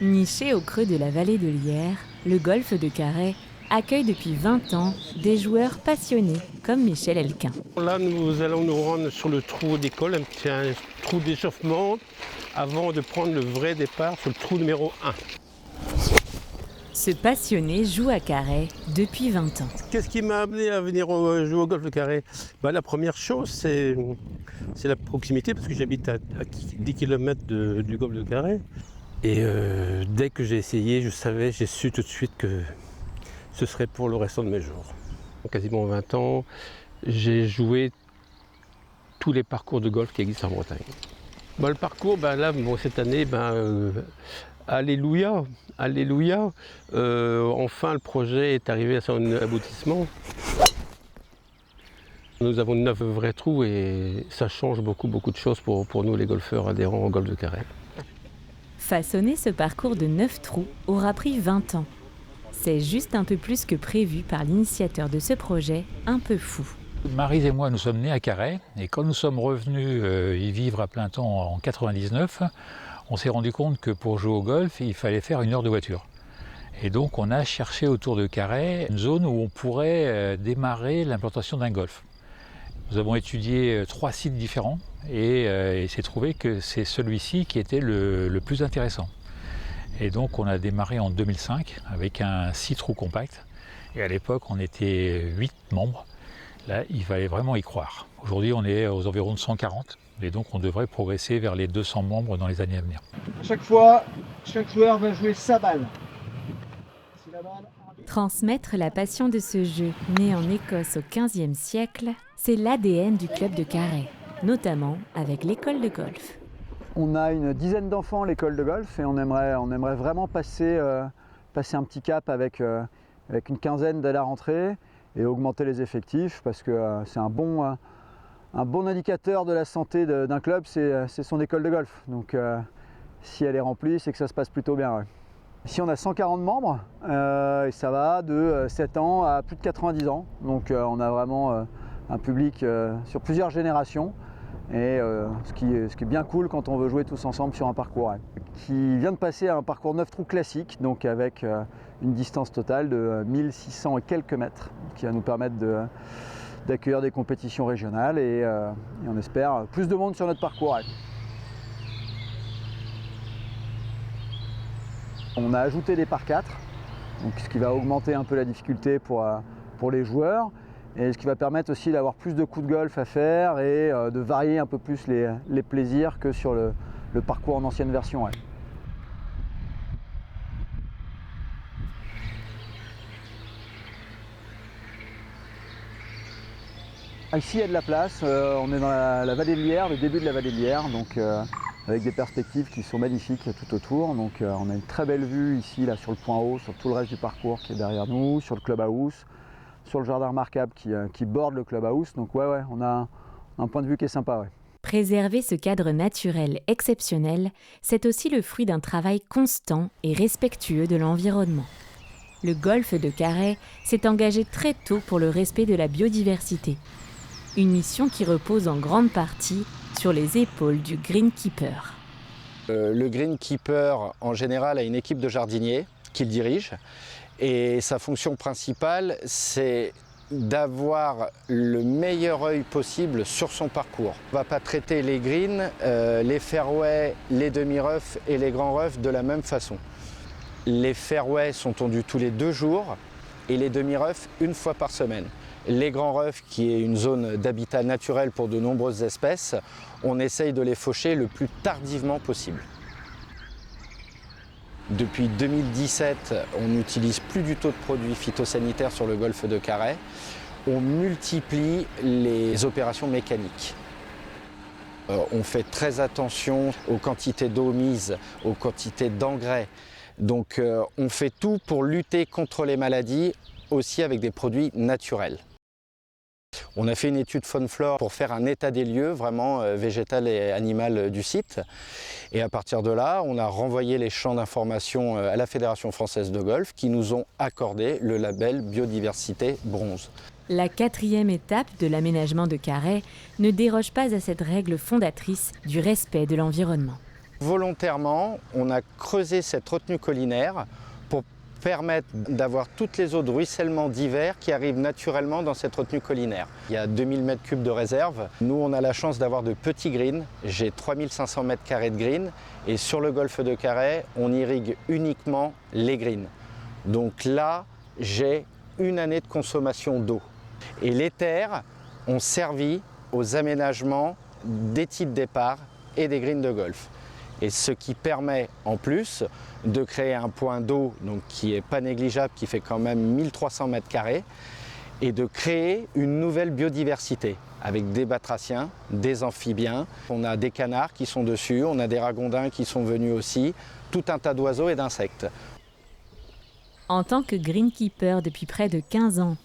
Niché au creux de la vallée de l'Yerres, le golfe de Carhaix accueille depuis 20 ans des joueurs passionnés comme Michel Elquin. Là, nous allons nous rendre sur le trou d'école, c'est un trou d'échauffement avant de prendre le vrai départ sur le trou numéro 1. Ce passionné joue à Carhaix depuis 20 ans. Qu'est-ce qui m'a amené à venir jouer au golf de Carhaix ? La première chose, c'est la proximité, parce que j'habite à 10 km du golf de Carhaix. Et dès que j'ai essayé, j'ai su tout de suite que ce serait pour le restant de mes jours. Quasiment 20 ans, j'ai joué tous les parcours de golf qui existent en Bretagne. Le parcours, cette année, alléluia, alléluia. Enfin, le projet est arrivé à son aboutissement. Nous avons 9 vrais trous et ça change beaucoup de choses pour nous, les golfeurs adhérents au golf de Carhaix. Façonner ce parcours de 9 trous aura pris 20 ans. C'est juste un peu plus que prévu par l'initiateur de ce projet, un peu fou. Maryse et moi, nous sommes nés à Carhaix et quand nous sommes revenus y vivre à plein temps en 99, on s'est rendu compte que pour jouer au golf, il fallait faire 1 heure de voiture. Et donc on a cherché autour de Carhaix une zone où on pourrait démarrer l'implantation d'un golf. Nous avons étudié 3 sites différents et il s'est trouvé que c'est celui-ci qui était le plus intéressant. Et donc on a démarré en 2005 avec un 6 trous compact. Et à l'époque on était 8 membres. Là il fallait vraiment y croire. Aujourd'hui on est aux environs de 140 et donc on devrait progresser vers les 200 membres dans les années à venir. À chaque fois, chaque joueur va jouer sa balle. Transmettre la passion de ce jeu, né en Écosse au XVe siècle, c'est l'ADN du club de Carhaix, notamment avec l'école de golf. On a une dizaine d'enfants à l'école de golf et on aimerait vraiment passer un petit cap avec une quinzaine dès la rentrée et augmenter les effectifs parce que c'est un bon indicateur de la santé d'un club, c'est son école de golf. Donc si elle est remplie, c'est que ça se passe plutôt bien. Ouais. Ici on a 140 membres et ça va de 7 ans à plus de 90 ans. Donc on a vraiment un public sur plusieurs générations. Et ce qui est bien cool quand on veut jouer tous ensemble sur un parcours qui vient de passer à un parcours 9 trous classique, donc avec une distance totale de 1600 et quelques mètres, qui va nous permettre d'accueillir des compétitions régionales et on espère plus de monde sur notre parcours. On a ajouté des par 4, donc ce qui va augmenter un peu la difficulté pour les joueurs. Et ce qui va permettre aussi d'avoir plus de coups de golf à faire et de varier un peu plus les plaisirs que sur le parcours en ancienne version. Ouais. Ici il y a de la place, on est dans la vallée de l'Yerres, le début de la vallée de l'Yerres, donc avec des perspectives qui sont magnifiques tout autour. Donc on a une très belle vue ici là, sur le point haut, sur tout le reste du parcours qui est derrière nous, sur le clubhouse, sur le jardin remarquable qui borde le clubhouse. Donc ouais, on a un point de vue qui est sympa. Ouais. Préserver ce cadre naturel exceptionnel, c'est aussi le fruit d'un travail constant et respectueux de l'environnement. Le golfe de Carhaix s'est engagé très tôt pour le respect de la biodiversité. Une mission qui repose en grande partie sur les épaules du greenkeeper. Le greenkeeper, en général, a une équipe de jardiniers qui le dirige. Et sa fonction principale, c'est d'avoir le meilleur œil possible sur son parcours. On ne va pas traiter les greens, les fairways, les demi-roughs et les grands roughs de la même façon. Les fairways sont tondus tous les 2 jours et les demi-roughs 1 fois par semaine. Les grands roughs, qui est une zone d'habitat naturel pour de nombreuses espèces, on essaye de les faucher le plus tardivement possible. Depuis 2017, on n'utilise plus du tout de produits phytosanitaires sur le golfe de Carhaix. On multiplie les opérations mécaniques. On fait très attention aux quantités d'eau mise, aux quantités d'engrais. Donc on fait tout pour lutter contre les maladies, aussi avec des produits naturels. On a fait une étude faune-flore pour faire un état des lieux vraiment végétal et animal du site. Et à partir de là, on a renvoyé les champs d'information à la Fédération française de golf qui nous ont accordé le label biodiversité bronze. La 4e étape de l'aménagement de Carhaix ne déroge pas à cette règle fondatrice du respect de l'environnement. Volontairement, on a creusé cette retenue collinaire pour permettre d'avoir toutes les eaux de ruissellement d'hiver qui arrivent naturellement dans cette retenue collinaire. Il y a 2000 m3 de réserve. Nous, on a la chance d'avoir de petits greens. J'ai 3500 m² de greens et sur le golfe de Carhaix, on irrigue uniquement les greens. Donc là, j'ai une année de consommation d'eau. Et les terres ont servi aux aménagements des tirs de départ et des greens de golf. Et ce qui permet en plus de créer un point d'eau qui n'est pas négligeable, qui fait quand même 1300 m², et de créer une nouvelle biodiversité avec des batraciens, des amphibiens. On a des canards qui sont dessus, on a des ragondins qui sont venus aussi, tout un tas d'oiseaux et d'insectes. En tant que greenkeeper depuis près de 15 ans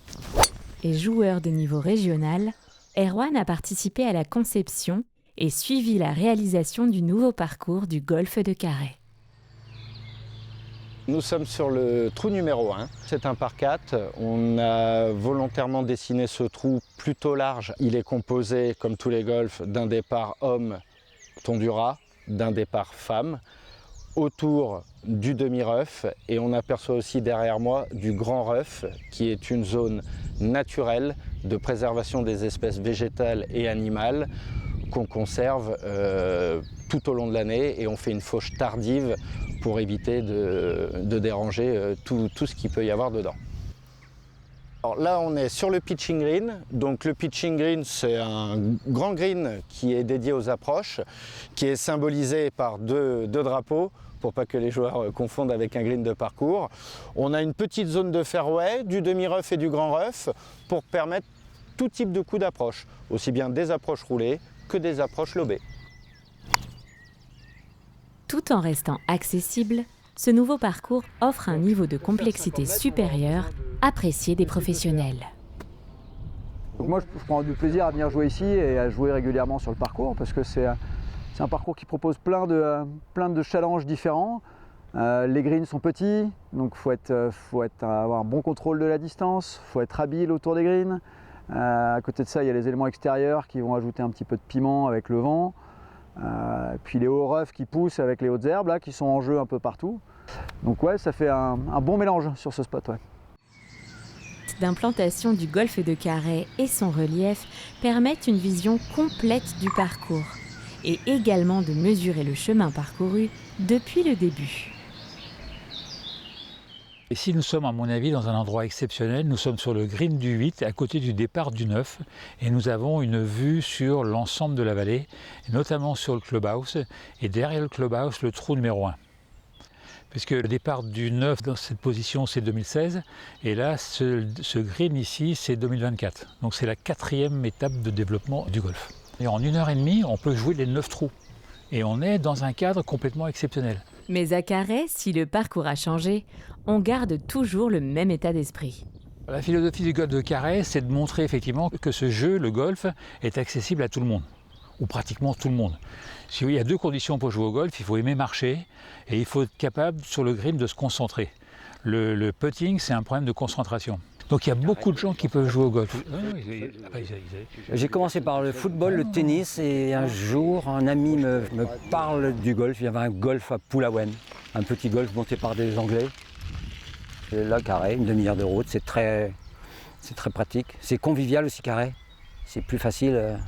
et joueur de niveau régional, Erwan a participé à la conception et suivi la réalisation du nouveau parcours du golfe de Carhaix. Nous sommes sur le trou numéro 1. C'est un par 4. On a volontairement dessiné ce trou plutôt large. Il est composé, comme tous les golfs, d'un départ homme tondura, d'un départ femme, autour du demi-reuf, et on aperçoit aussi derrière moi du grand reuf, qui est une zone naturelle de préservation des espèces végétales et animales qu'on conserve tout au long de l'année, et on fait une fauche tardive pour éviter de déranger tout ce qu'il peut y avoir dedans. Alors là, on est sur le pitching green. Donc le pitching green, c'est un grand green qui est dédié aux approches, qui est symbolisé par deux drapeaux, pour pas que les joueurs confondent avec un green de parcours. On a une petite zone de fairway, du demi-rough et du grand rough, pour permettre tout type de coups d'approche, aussi bien des approches roulées que des approches lobées. Tout en restant accessible, ce nouveau parcours offre un niveau de complexité supérieur, apprécié des professionnels. Donc moi, je prends du plaisir à venir jouer ici et à jouer régulièrement sur le parcours, parce que c'est un parcours qui propose plein de challenges différents. Les greens sont petits, donc il faut avoir un bon contrôle de la distance, il faut être habile autour des greens. À côté de ça, il y a les éléments extérieurs qui vont ajouter un petit peu de piment avec le vent. Puis les hauts roughs qui poussent avec les hautes herbes là, qui sont en jeu un peu partout. Donc ouais, ça fait un bon mélange sur ce spot. Ouais. D'implantation du golfe de Carhaix et son relief permettent une vision complète du parcours et également de mesurer le chemin parcouru depuis le début. Ici, nous sommes, à mon avis, dans un endroit exceptionnel. Nous sommes sur le green du 8, à côté du départ du 9, et nous avons une vue sur l'ensemble de la vallée, notamment sur le clubhouse, et derrière le clubhouse, le trou numéro 1. Puisque le départ du 9 dans cette position, c'est 2016, et là, ce green ici, c'est 2024. Donc c'est la 4e étape de développement du golf. Et en 1h30, on peut jouer les 9 trous. Et on est dans un cadre complètement exceptionnel. Mais à Carhaix, si le parcours a changé, on garde toujours le même état d'esprit. La philosophie du golf de Carhaix, c'est de montrer effectivement que ce jeu, le golf, est accessible à tout le monde, ou pratiquement tout le monde. Il y a 2 conditions pour jouer au golf, il faut aimer marcher et il faut être capable sur le green de se concentrer. Le putting, c'est un problème de concentration. Donc il y a beaucoup de gens qui peuvent jouer au golf. J'ai commencé par le football, le tennis, et un jour, un ami me parle du golf. Il y avait un golf à Poulaouen, un petit golf monté par des Anglais. Et là, Carhaix, une demi-heure de route, c'est très pratique. C'est convivial aussi, Carhaix. C'est plus facile.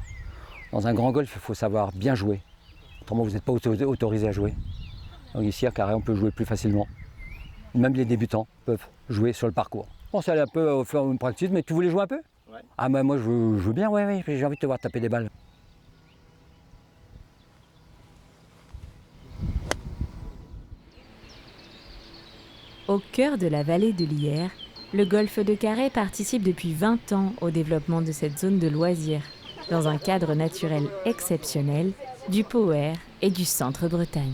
Dans un grand golf, il faut savoir bien jouer. Autrement, vous n'êtes pas autorisé à jouer. Donc ici, à Carhaix, on peut jouer plus facilement. Même les débutants peuvent jouer sur le parcours. Bon, c'est un peu au fur et à mesure de pratique, mais tu voulais jouer un peu? Ouais. Ah bah moi je veux bien, ouais, j'ai envie de te voir taper des balles. Au cœur de la vallée de l'Yerres, le golfe de Carhaix participe depuis 20 ans au développement de cette zone de loisirs, dans un cadre naturel exceptionnel du Poher et du Centre Bretagne.